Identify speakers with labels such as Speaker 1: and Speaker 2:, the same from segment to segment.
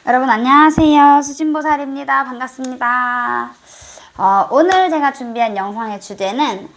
Speaker 1: 여러분 안녕하세요. 수진보살입니다. 반갑습니다. 오늘 제가 준비한 영상의 주제는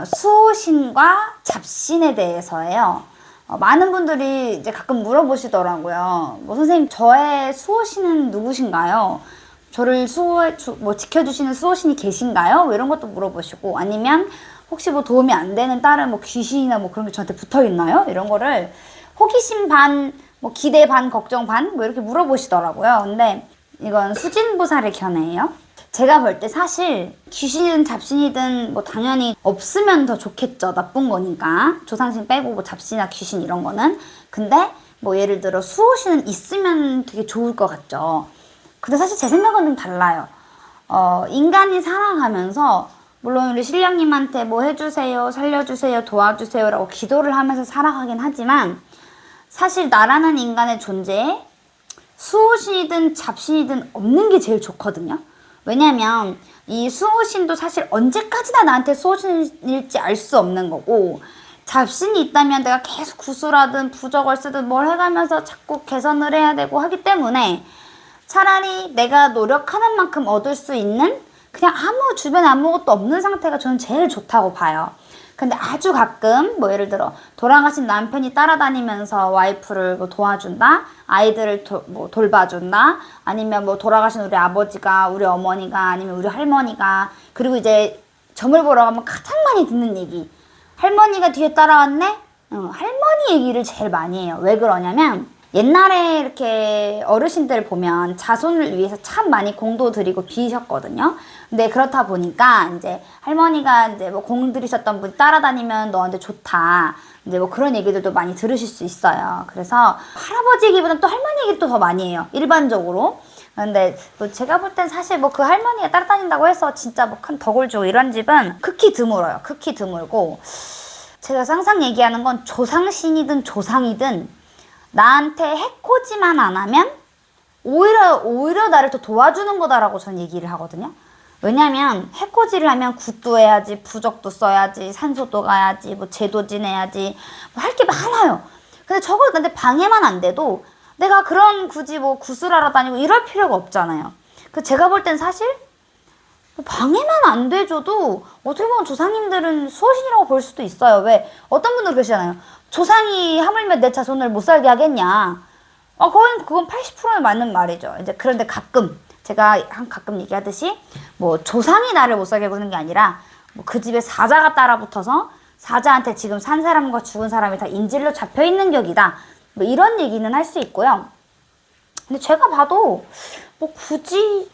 Speaker 1: 수호신과 잡신에 대해서예요. 많은 분들이 이제 가끔 물어보시더라고요. 뭐 선생님 저의 수호신은 누구신가요? 저를 지켜주시는 수호신이 계신가요? 뭐 이런 것도 물어보시고, 아니면 혹시 뭐 도움이 안 되는 다른 뭐 귀신이나 뭐 그런 게 저한테 붙어 있나요? 이런 거를 호기심 반, 뭐 기대 반, 걱정 반, 뭐 이렇게 물어보시더라고요. 근데 이건 수진보살의 견해예요. 제가 볼 때 사실 귀신이든 잡신이든 뭐 당연히 없으면 더 좋겠죠. 나쁜 거니까. 조상신 빼고 뭐 잡신이나 귀신 이런 거는. 근데 뭐 예를 들어 수호신은 있으면 되게 좋을 것 같죠. 근데 사실 제 생각은 좀 달라요. 인간이 살아가면서 물론 우리 신령님한테 뭐 해주세요, 살려주세요, 도와주세요 라고 기도를 하면서 살아가긴 하지만, 사실 나라는 인간의 존재에 수호신이든 잡신이든 없는 게 제일 좋거든요. 왜냐면 이 수호신도 사실 언제까지나 나한테 수호신일지 알 수 없는 거고, 잡신이 있다면 내가 계속 구슬하든 부적을 쓰든 뭘 해가면서 자꾸 개선을 해야 되고 하기 때문에, 차라리 내가 노력하는 만큼 얻을 수 있는 그냥 주변에 아무것도 없는 상태가 저는 제일 좋다고 봐요. 근데 아주 가끔 뭐 예를 들어 돌아가신 남편이 따라다니면서 와이프를 뭐 도와준다, 아이들을 뭐 돌봐준다, 아니면 뭐 돌아가신 우리 아버지가, 우리 어머니가, 아니면 우리 할머니가, 그리고 이제 점을 보러 가면 가장 많이 듣는 얘기, 할머니가 뒤에 따라왔네? 할머니 얘기를 제일 많이 해요. 왜 그러냐면 옛날에 이렇게 어르신들 보면 자손을 위해서 참 많이 공도 들이고 비셨거든요. 근데 그렇다 보니까 이제 할머니가 이제 뭐 공 들이셨던 분이 따라다니면 너한테 좋다, 이제 뭐 그런 얘기들도 많이 들으실 수 있어요. 그래서 할아버지 얘기보다는 또 할머니 얘기를 또 더 많이 해요, 일반적으로. 근데 뭐 제가 볼 땐 사실 뭐 그 할머니가 따라다닌다고 해서 진짜 뭐 큰 덕을 주고 이런 집은 극히 드물어요. 극히 드물고, 제가 항상 얘기하는 건 조상신이든 조상이든 나한테 해코지만 안 하면 오히려 나를 더 도와주는 거다라고 저는 얘기를 하거든요. 왜냐면 해코지를 하면 굿도 해야지, 부적도 써야지, 산소도 가야지, 뭐 제도 지내야지, 뭐 할 게 많아요. 근데 방해만 안 돼도 내가 그런 굳이 뭐 구슬하러 다니고 이럴 필요가 없잖아요. 제가 볼 땐 사실 방해만 안 돼줘도 어떻게 보면 조상님들은 수호신이라고 볼 수도 있어요. 왜? 어떤 분들 그러시잖아요. 조상이 하물며 내 자손을 못 살게 하겠냐. 그건 80%는 맞는 말이죠. 이제 그런데 제가 가끔 얘기하듯이, 뭐 조상이 나를 못 살게 구는 게 아니라 뭐 그 집에 사자가 따라붙어서 사자한테 지금 산 사람과 죽은 사람이 다 인질로 잡혀 있는 격이다, 뭐 이런 얘기는 할 수 있고요. 근데 제가 봐도 뭐 굳이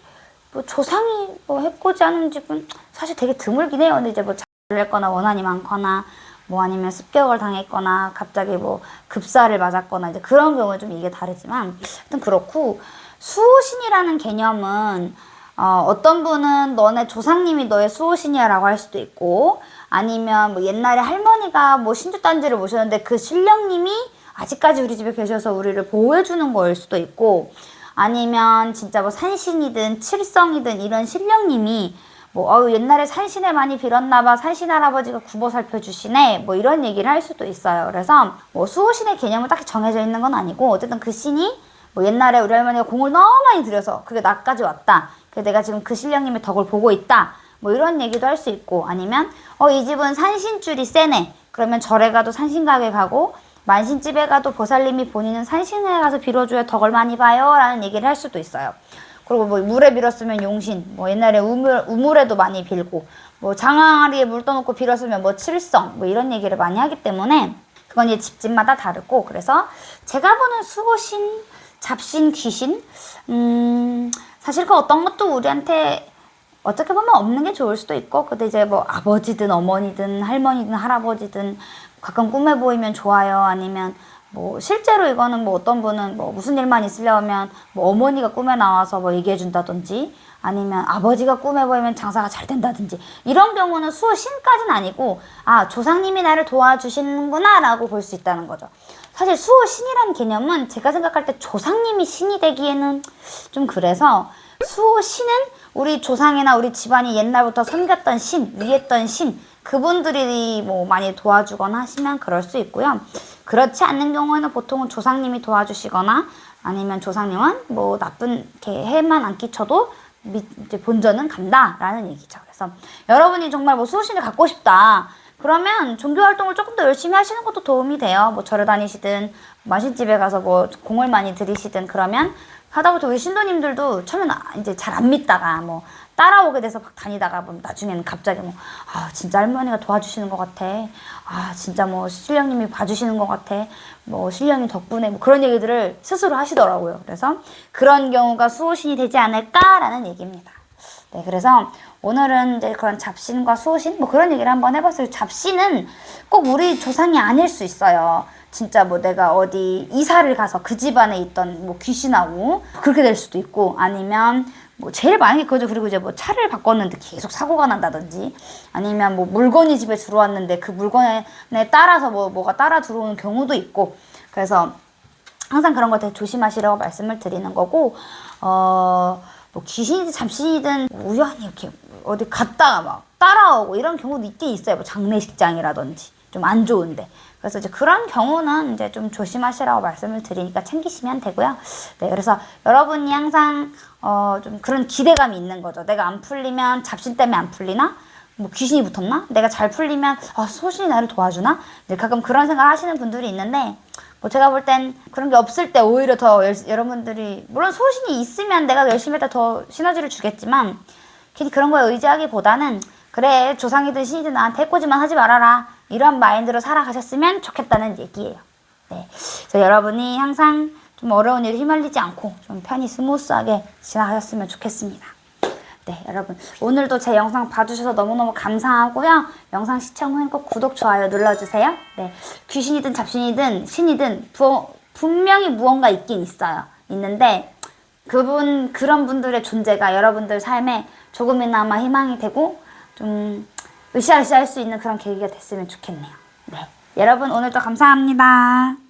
Speaker 1: 뭐 조상이 뭐 해코지 하는 집은 사실 되게 드물긴 해요. 근데 이제 뭐 잘렸거나 원한이 많거나, 뭐 아니면 습격을 당했거나 갑자기 뭐 급사를 맞았거나 이제 그런 경우는 좀 이게 다르지만, 하여튼 그렇고, 수호신이라는 개념은 어떤 분은 너네 조상님이 너의 수호신이야 라고 할 수도 있고, 아니면 뭐 옛날에 할머니가 뭐 신주단지를 모셨는데 그 신령님이 아직까지 우리 집에 계셔서 우리를 보호해주는 거일 수도 있고, 아니면 진짜 뭐 산신이든 칠성이든 이런 신령님이 뭐 옛날에 산신에 많이 빌었나봐, 산신 할아버지가 굽어 살펴주시네, 뭐 이런 얘기를 할 수도 있어요. 그래서 뭐 수호신의 개념은 딱히 정해져 있는 건 아니고, 어쨌든 그 신이 뭐 옛날에 우리 할머니가 공을 너무 많이 들여서 그게 나까지 왔다, 그래서 내가 지금 그 신령님의 덕을 보고 있다, 뭐 이런 얘기도 할 수 있고, 아니면 이 집은 산신줄이 세네, 그러면 절에 가도 산신각에 가고 만신집에 가도 보살님이 본인은 산신에 가서 빌어줘야 덕을 많이 봐요 라는 얘기를 할 수도 있어요. 그리고 뭐 물에 빌었으면 용신, 뭐 옛날에 우물에도 많이 빌고, 뭐 장항아리에 물 떠놓고 빌었으면 뭐 칠성, 뭐 이런 얘기를 많이 하기 때문에 그건 이제 집집마다 다르고, 그래서 제가 보는 수호신, 잡신, 귀신, 사실 그 어떤 것도 우리한테 어떻게 보면 없는 게 좋을 수도 있고, 근데 이제 뭐 아버지든 어머니든 할머니든 할아버지든 가끔 꿈에 보이면 좋아요. 아니면 뭐 실제로 이거는 뭐 어떤 분은 뭐 무슨 일만 있으려면 뭐 어머니가 꿈에 나와서 뭐 얘기해 준다든지, 아니면 아버지가 꿈에 보이면 장사가 잘 된다든지, 이런 경우는 수호신까지는 아니고 조상님이 나를 도와주시는구나 라고 볼 수 있다는 거죠. 사실 수호신이라는 개념은 제가 생각할 때 조상님이 신이 되기에는 좀 그래서, 수호신은 우리 조상이나 우리 집안이 옛날부터 섬겼던 신, 위했던 신, 그분들이 뭐 많이 도와주거나 하시면 그럴 수 있고요. 그렇지 않는 경우에는 보통은 조상님이 도와주시거나 아니면 조상님은 뭐 나쁜 이렇게 해만 안 끼쳐도 이제 본전은 간다라는 얘기죠. 그래서 여러분이 정말 뭐 수호신을 갖고 싶다. 그러면 종교 활동을 조금 더 열심히 하시는 것도 도움이 돼요. 뭐 절에 다니시든 마신집에 가서 뭐 공을 많이 들이시든 그러면 하다못해 우리 신도님들도 처음에는 이제 잘 안 믿다가 뭐 따라오게 돼서 막 다니다가 뭐 나중에는 갑자기 뭐 진짜 할머니가 도와주시는 것 같아. 진짜 뭐 신령님이 봐주시는 것 같아. 뭐 신령님 덕분에 뭐 그런 얘기들을 스스로 하시더라고요. 그래서 그런 경우가 수호신이 되지 않을까라는 얘기입니다. 네, 그래서 오늘은 이제 그런 잡신과 수호신 뭐 그런 얘기를 한번 해봤어요. 잡신은 꼭 우리 조상이 아닐 수 있어요. 진짜 뭐 내가 어디 이사를 가서 그 집안에 있던 뭐 귀신하고 그렇게 될 수도 있고, 아니면 뭐 제일 많이 그거죠. 그리고 이제 뭐 차를 바꿨는데 계속 사고가 난다든지, 아니면 뭐 물건이 집에 들어왔는데 그 물건에 따라서 뭐가 따라 들어오는 경우도 있고, 그래서 항상 그런 거 되게 조심하시라고 말씀을 드리는 거고, 뭐 귀신이든 잡신이든 우연히 이렇게 어디 갔다가 막 따라오고 이런 경우도 있긴 있어요. 뭐 장례식장이라든지 좀 안 좋은데. 그래서 이제 그런 경우는 이제 좀 조심하시라고 말씀을 드리니까 챙기시면 되고요. 네, 그래서 여러분이 항상 좀 그런 기대감이 있는 거죠. 내가 안 풀리면 잡신 때문에 안 풀리나? 뭐 귀신이 붙었나? 내가 잘 풀리면 소신이 나를 도와주나? 네, 가끔 그런 생각을 하시는 분들이 있는데, 뭐 제가 볼 땐 그런 게 없을 때 오히려 더 여러분들이, 물론 소신이 있으면 내가 열심히 했다 더 시너지를 주겠지만, 괜히 그런 거에 의지하기보다는 그래 조상이든 신이든 나한테 해코지만 하지 말아라, 이런 마인드로 살아가셨으면 좋겠다는 얘기예요. 네, 그래서 여러분이 항상 좀 어려운 일에 휘말리지 않고 좀 편히 스무스하게 지나가셨으면 좋겠습니다. 네, 여러분 오늘도 제 영상 봐주셔서 너무너무 감사하고요. 영상 시청 후엔 꼭 구독, 좋아요 눌러주세요. 네, 귀신이든 잡신이든 신이든 분명히 무언가 있긴 있어요. 있는데 그런 분들의 존재가 여러분들 삶에 조금이나마 희망이 되고 좀 으쌰으쌰 할 수 있는 그런 계기가 됐으면 좋겠네요. 네, 여러분 오늘도 감사합니다.